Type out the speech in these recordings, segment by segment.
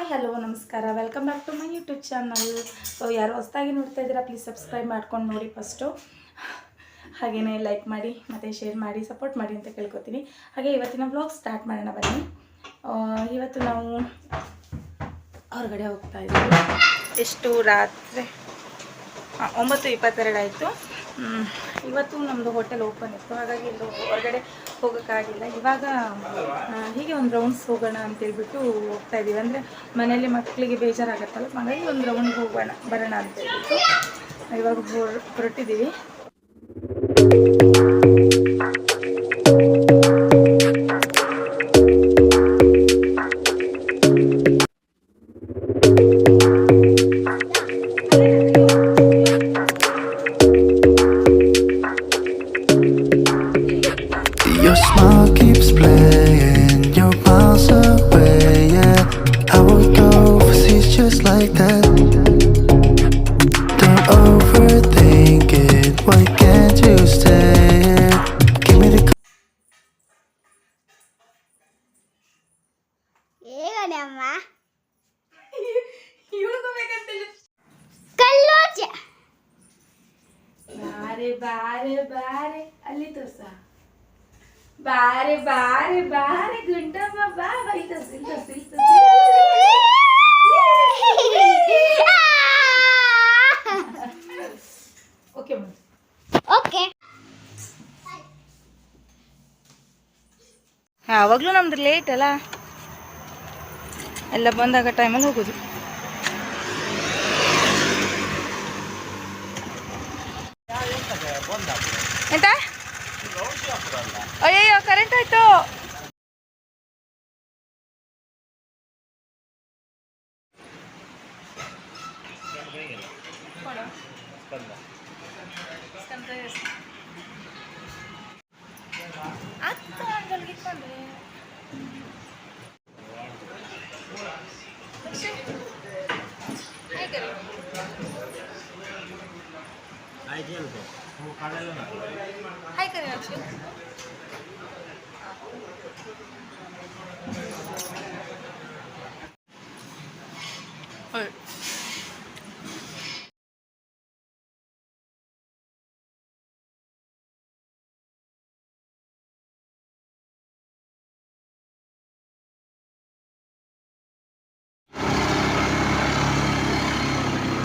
Hi hello ನಮಸ್ಕಾರ, welcome back to my YouTube channel. So ಯಾರು ಹೊಸದಾಗಿ ನೋಡ್ತಾ ಇದ್ದೀರಾ ಪ್ಲೀಸ್ ಸಬ್ಸ್ಕ್ರೈಬ್ ಮಾಡ್ಕೊಂಡು ನೋಡಿ ಫಸ್ಟು. ಹಾಗೆಯೇ ಲೈಕ್ ಮಾಡಿ ಮತ್ತು ಶೇರ್ ಮಾಡಿ ಸಪೋರ್ಟ್ ಮಾಡಿ ಅಂತ ಕೇಳ್ಕೊತೀನಿ. ಹಾಗೆ ಇವತ್ತಿನ ವ್ಲಾಗ್ ಸ್ಟಾರ್ಟ್ ಮಾಡೋಣ ಬನ್ನಿ. ಇವತ್ತು ನಾವು ಹೊರಗಡೆ ಹೋಗ್ತಾ ಇದ್ದೀವಿ. ಎಷ್ಟು ರಾತ್ರಿ 9:22 ಆಯಿತು. ಇವತ್ತು ನಮ್ಮದು ಹೋಟೆಲ್ ಓಪನ್ ಇತ್ತು, ಹಾಗಾಗಿ ಎಲ್ಲೂ ಹೊರಗಡೆ ಹೋಗೋಕ್ಕಾಗಿಲ್ಲ. ಇವಾಗ ಹೀಗೆ ಒಂದು ರೌಂಡ್ಸ್ ಹೋಗೋಣ ಅಂತೇಳ್ಬಿಟ್ಟು ಹೋಗ್ತಾ ಇದ್ದೀವಿ. ಅಂದರೆ ಮನೇಲಿ ಮಕ್ಕಳಿಗೆ ಬೇಜಾರಾಗತ್ತಲ್ಲ, ಹಾಗಾಗಿ ಒಂದು ರೌಂಡ್ ಬರೋಣ ಅಂತೇಳ್ಬಿಟ್ಟು ಇವಾಗ ಹೊರಟಿದ್ದೀವಿ. Your smile keeps playing, you're miles away, yeah. I would go overseas just like that. Don't overthink it, why can't you stay here? Give me the ಬಾರೆ ಬಾರೆ ಬಾರೆ ಅಲ್ಲಿ ತೋರ್ಸ. ಬಾರೆ ಬಾರೆ ಬಾರೆ ಗುಂಡಮ್ಮ ಬಾ ಇಲ್ಲಿ ತೋರ್ಸ, ಇಲ್ಲಿ ತೋರ್ಸ, ಇಲ್ಲಿ ತೋರ್ಸ. Okay okay. ಯಾವಾಗಲೂ ನಮ್ದು ಲೇಟ್ ಅಲ್ಲ, ಎಲ್ಲ ಬಂದಾಗ ಟೈಮಲ್ಲಿ ಹೋಗೋದು. ಎಂತ ಅಯ್ಯಯ್ಯೋ ಕರೆಂಟ್ ಆಯ್ತು. हाय करें अक्षय.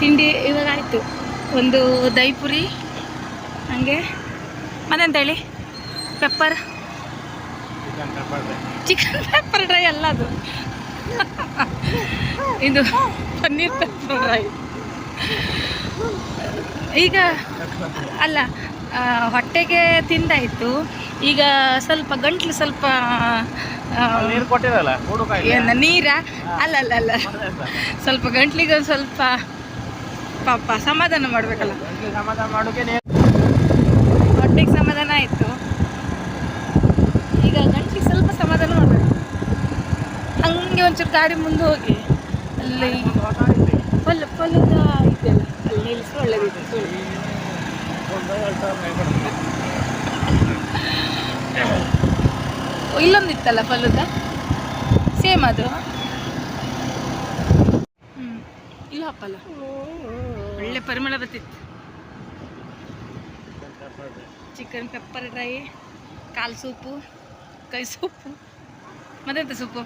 ತಿಂಡಿ ಇವಾಗ ಆಯಿತು. ಒಂದು ದಹಿಪುರಿ, ಹಾಗೆ ಮತ್ತೆಂತ ಹೇಳಿ ಪೆಪ್ಪರ್, ಚಿಕನ್ ಪೆಪ್ಪರ್ ಡ್ರೈ ಅಲ್ಲ ಅದು, ಇದು ಪನ್ನೀರ್ ಪೆಪ್ಪರ್ ಡ್ರೈ. ಈಗ ಅಲ್ಲ, ಹೊಟ್ಟೆಗೆ ತಿಂದಾಯಿತು. ಈಗ ಸ್ವಲ್ಪ ಗಂಟ್ಲು ಸ್ವಲ್ಪ ನೀರ ಅಲ್ಲ ಅಲ್ಲ ಅಲ್ಲ ಸ್ವಲ್ಪ ಗಂಟ್ಲಿಗೆ ಒಂದು ಸ್ವಲ್ಪ ಪಾಪ ಸಮಾಧಾನ ಮಾಡಬೇಕಲ್ಲ, ಹೊಟ್ಟೆಗೆ ಸಮಾಧಾನ ಆಯಿತು. ಈಗ ಗಂಟ್ಲಿಗೆ ಸ್ವಲ್ಪ ಸಮಾಧಾನ ಮಾಡಬೇಕು. ಹಂಗೆ ಒಂಚೂರು ಗಾಡಿ ಮುಂದೆ ಹೋಗಿ ಅಲ್ಲಿ ಫಲದ ಇದೆಯಲ್ಲ ಅಲ್ಲಿ ನಿಲ್ಲಿಸಿ ಒಳ್ಳೆದಿದೆ. ಇಲ್ಲೊಂದಿತ್ತಲ್ಲ ಫಲದ, ಸೇಮ್ ಅದು. ಇಲ್ಲ ಹಪ್ಪಲ್ಲ, ಒಳ್ಳೆ ಪರಿಮಳ ಬರ್ತಿತ್ತು. ಚಿಕನ್ ಪೆಪ್ಪರ್ ಡ್ರೈ, ಕಾಲು ಸೂಪು, ಕೈ ಸೂಪು, ಮತ್ತೆಂತ ಸೂಪು,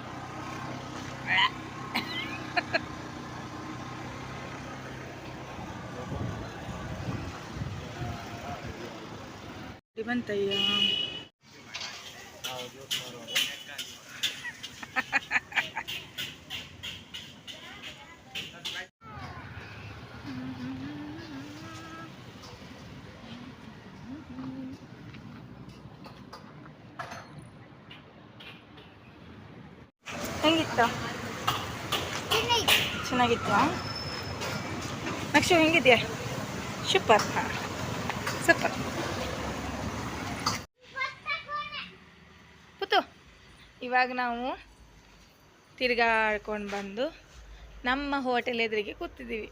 ಬಂತಯ್ಯ. ಹೆಂಗಿತ್ತ? ಚೆನ್ನಾಗಿತ್ತ? ನಕ್ಷು ಹೆಂಗಿದೆಯಾ? ಸೂಪರ್. ಹಾಂ ಸೂಪರ್. ಪುತ್ತು, ಇವಾಗ ನಾವು ತಿರ್ಗಾಡ್ಕೊಂಡು ಬಂದು ನಮ್ಮ ಹೋಟೆಲ್ ಎದುರಿಗೆ ಕೂತಿದ್ದೀವಿ.